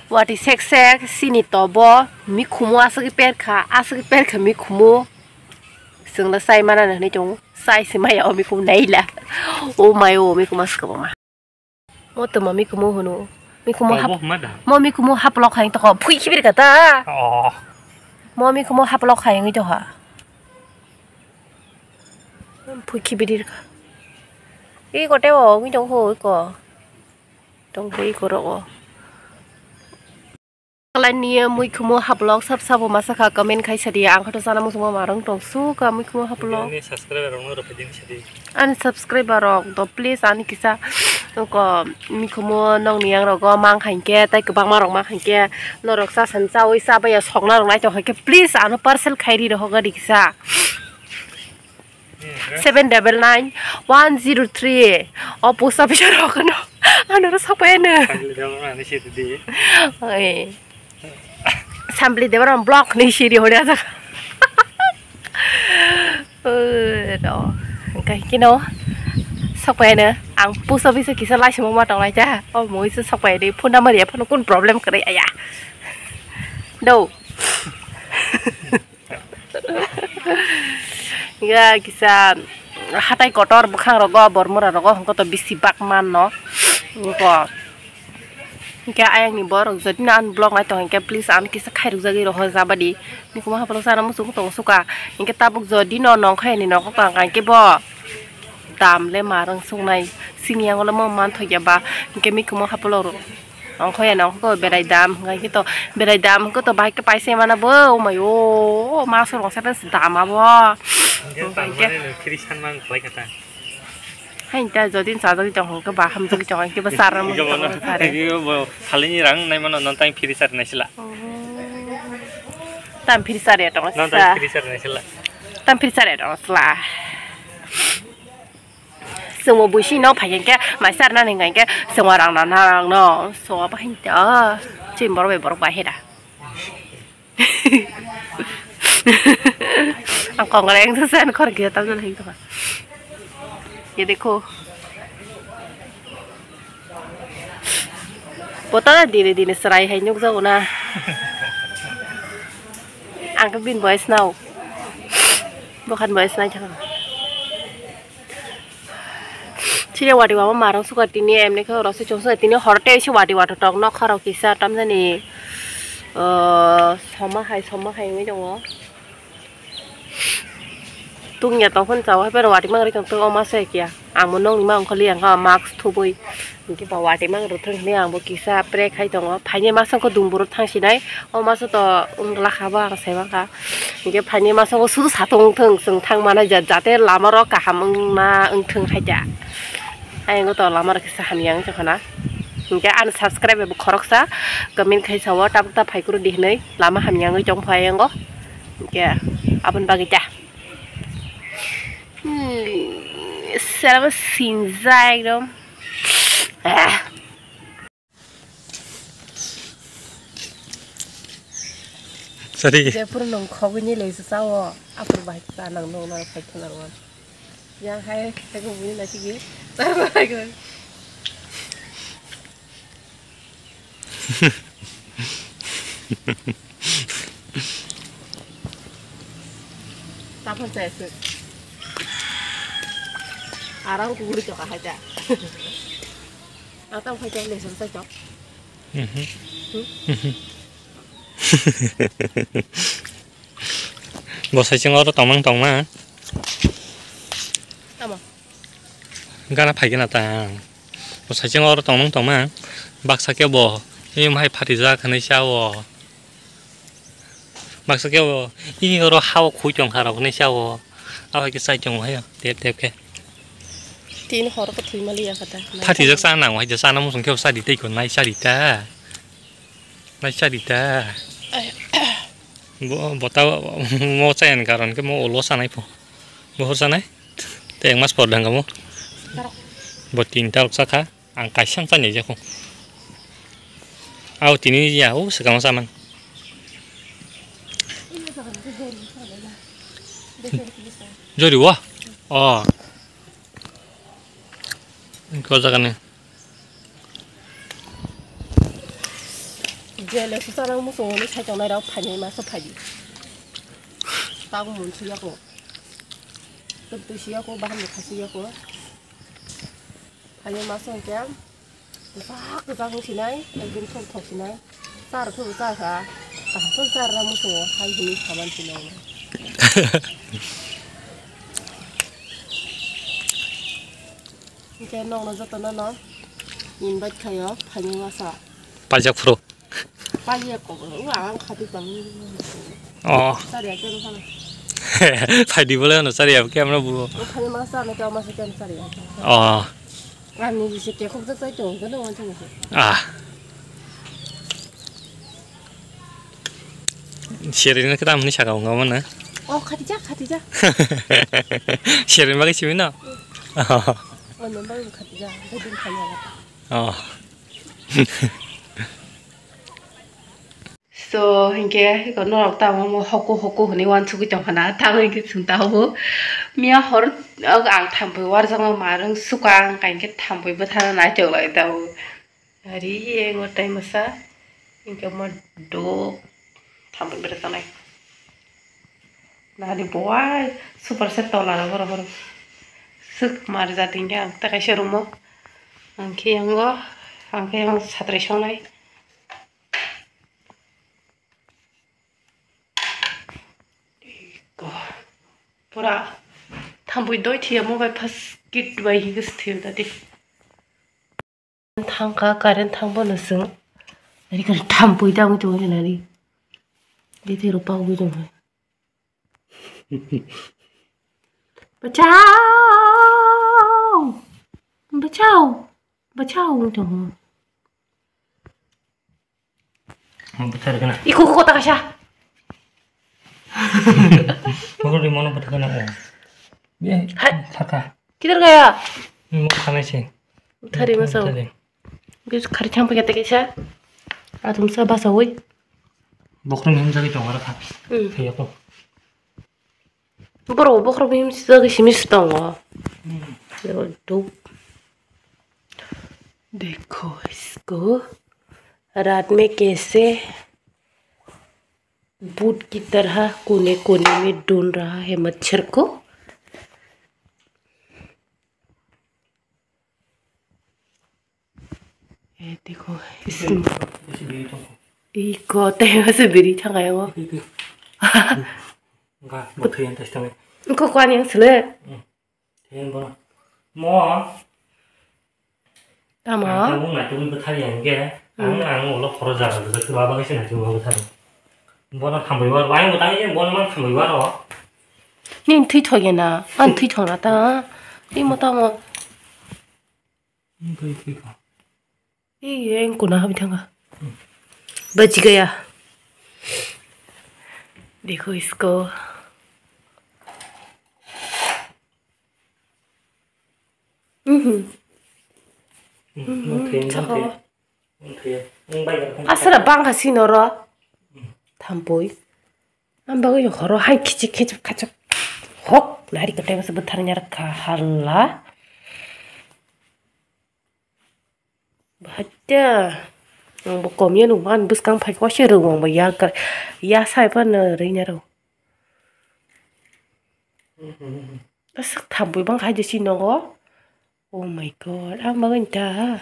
wati sek sek sini tobo mi khumu asagi per kha mi khumu sungla sai mana na ni chong sai simai o mi khum nai la o mai o mi khumas ka ma o to ma mi khumu hunu mi khumu hap mo mi khumu hap lok haing to ko phui khibir ka ta mo mi khumu hap lok haing to ha phui khibir ka i ko te o mi chong ho ko tong phui ko ro Kalania muy kumu hablog sab sabo masaka komen kai sadi ang khato sana musuma marang tong su ka muy kumu hablog ni subscriber rong ro peding sadi an subscriber rok to please ani kisa ko mi kumu nong niang ro go mang khain ke tai kubang marong mang khain ke no rok sa san sa oi sa ba ya songna rong nai to ke please an parcel khairi ro ga diksa 799 103 o post office ro kono an ro sa pa ne ni si di oi Sambil dia orang blok nih sih dia udah tak. Đó, cái nó sọc về nữa, ang post office kisah lah semua matang lah jah. Oh, mau itu sọc về đi, pun nama dia pun kun problem kere ayah. Đâu. Ya kisah hatai kotor bukan rogo bormur rogo, hongko to bisi bak man no, hongko. Kaya ayang ni borong jadi nan blog na to kaya please an kisa khai ruk jagi roho zabadi ni kuma hapalo sana musuk tong suka inke tabuk jadi no nong khai ni nong ka kan ke bo dam le marang sung nai siniang ola mo man thoi ba inke mi kuma hapalo ro ang khoya nong ko berai dam ngai ki to berai dam ko to bai ke paise mana bo o mai o ma so rong sa dam ma bo inke krisan mang klai kata hai ta jadi saja jong ke bah ham jong ke besar mo kali ni rang nai mana nontai firisar nai sila tam firisar ya dong nontai firisar nai sila tam firisar ya dong sla semua busi no pakai ke masar na ngai ke semua orang no semua apa hinta cim baru bahira angkong ngeleng sesan kor kita tahu lah itu kan ये देखो पता ना धीरे धीरे सराय है नुक जाओ ना आंख बिन बॉयस नाउ bukan बॉयस ना चला चिरे वाटी वामा मारंग सुका तिनी एमने के रसे चोंस तिनी हरटे से वाटी वाट टक न खराव किसा तम जानी समा हाय में दङ Tungnya tahun jauh pero wati mang rikang tu oma sekia ang monong lima ang kaliang ka max thubui inki ba wati mang rutheng ni ang bo kisa pre khai dong phaine masang ko dumbur thangsinai oma so to unla khaba ang seba ka inki phaine masang ko sudu satong theng sung thang mana jate lama ro ka hamung na ung theng haja ai ngo to lama ro kisa haniang chakana inki an subscribe bu khoroksa comment khai sawa tap tap phai kuru dihnai lama hamiang jong phai ngo inki abon bagita Selama sinzai dong. Sorry. Dia pun nong kau ni lagi sesawa. Apa baik sana nong baik kenalan. Yang hai aku bunyi nasi gini. Sama aku. Tapan saya sih. Arang kulit cokak aja. Atau pakai laser saja. Bos saya cengor tomang tomang. Tama. Gana pakai nata. Bos saya cengor tomang tomang. Baksa kyo bo. Ini mah pariza kena siawo. Baksa kyo bo. Ini orang hawa kujong harap kena siawo. Awak kisah jong ayo. Tiap ke. Tin hor ko thui mali ya kata. Pati jak sana wa ja sana musung kyo sa di te kon nai sa di ta. Nai sa di ta. Bo ta mo chen karon ke mo ulo sanai po. Bo hor sanai. Te mas por dang kamu. Bo tin ta sa kha ang kai sang sa ni ja ko. Au tini ya o sekang saman. Jori wa. Oh. Kau cakap ni. 이제 수사랑 무슨 오늘 살정나라고 파니 마서 파지. 따고 뭉치려고. 또 시하고 마음도 가시려고. 파니 마서 그냥 그 시나이 여기 통통 시나이 싸르 그 싸가 손 싸라 무슨 하이니 가만 지나고. 이제 농는 졌던 너. 인바이트 가요. 파니 마서. 빨리 프로. 빨리 했고 안 가도 bằng 쌀이야 깨는 사람 phải đi với nó sao đẹp kem nó vừa 파니 마사 내 껴 마사 깨는 쌀이야 아니 이 새끼 không rất tới trường cái nó 완전 시리는 그다음 니 차가운 거만 네 가디자 시리는 막이 치면나 넌 빨리 가디자 너도 가냐 so hình có nó đọc tao mà học cô này quan chú cái chồng hả tao hình chúng tao bố mía họ ở ang tham với war xong mà răng su quang cái tham với bữa thằng này trở lại tao đi em một tay mà sa hình mà đồ tham với bữa thằng này là đi bố super set tao là nó rồi sức mà ra tiếng cái ta cái xe rumah ang kia yang satu resong này 보라 탐보이 너희 뒤에 모바일 파스킷 왜 이거 스틸다디 탕가 가른 탕보는 승 나리 그 탐보이 당을 좋아해 나리 내 뒤로 빠오고 좀 바차오 좀 이거 그거 다가샤 먹을 뭐는 부터 나고 예 사카 기다려야 뭐 가면시 타리면서 그래서 가리 참프겠다 계셔 아 동사 봐서 오이 먹으면 힘들게 좀 알아 응 그래요 먹으러 힘쓰기 심했던 거 이거 또 देखो इसको रात में कैसे बूट की तरह कोने कोने में ढूंढ रहा है मच्छर को ये देखो इसमें 이거 때문에 미리 참가요. 가 못해야 됐다며. 이거 관영 쓸래? 대인 보나. 뭐? 다마. 한국 나좀 못하는 게 안 올라 걸어자가 그래서 그 와방에 신나 좀 하고 살아. 뭐나 담보이 와로 와인 거 당이지 뭐만 담보이 와로. 닌 트위터게나 안 트위터나다. 이모 다마. 이거. 이 여행 거나 하면 된가? बच गया देखो इसको 아스라 방가시 너라 담보이 안 bagay 걸어 하이 키치 키치 가져 혹 날이 그때면서 못하는 야라카 할라 맞다 một cổng như nụ ăn bứt căng phải có chơi rừng mà ya sai phân rồi nha đâu nó sắc thầm với băng hai giờ xin nó có oh my god ăn bao anh ta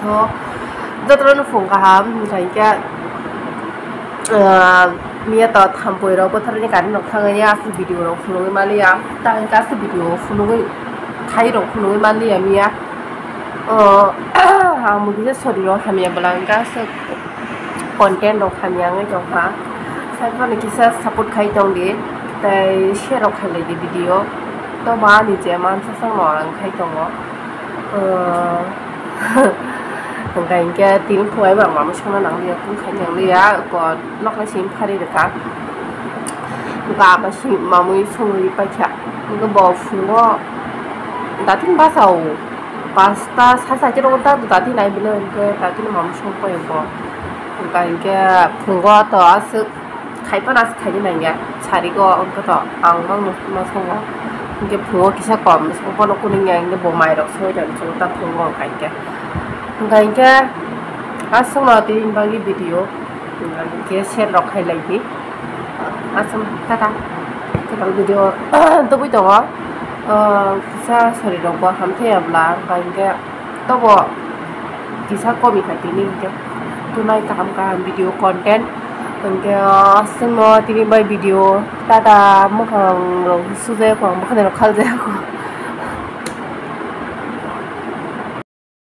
so rất là nó phồng cả hàm thấy cái mía tao thầm với đâu có thấy cái cảnh nó thằng ấy cái video nó phun cái mali à tại cái video phun cái thay rồi phun cái mali à mía 아무리 소리로 하면 블랑가서 콘텐츠 하면 정말 사이판에 기사 서포트 가이동데 때 쉐어 할래 비디오 또 많이 제만 세상 뭐랑 가이동어 그러니까 이게 팀 토에 막 마음 처나 낭리야 cũng 그냥 리야 거 녹나 심 파리르까 그가 마시 마무리 송이 빠차 이거 뭐 풀어 나팅 봐서 pasta 살살 찌르고다도 나디 나이 빌려는데 나디는 마음 좋고 이거 그러니까 이게 분과 더 아스 가이파나스 가지나 이게 자리고 엉거더 앙망 놓고만 성어 이게 붕어 기사 검 소번호 꾸는 게 이게 뭐 많이 럭서 전 저다 붕어 갈게 그러니까 이게 asam mati bagi video 이게 share 럭 하이라이트 asam tata cái video tôi biết đó 기사 소리로 뭐 함께 합라 이게 또뭐 기사 검이 갈 때는 이게 tunai taham video content 이게 asam mati video tata 뭐 그런 수제 광고 하는 거 칼제하고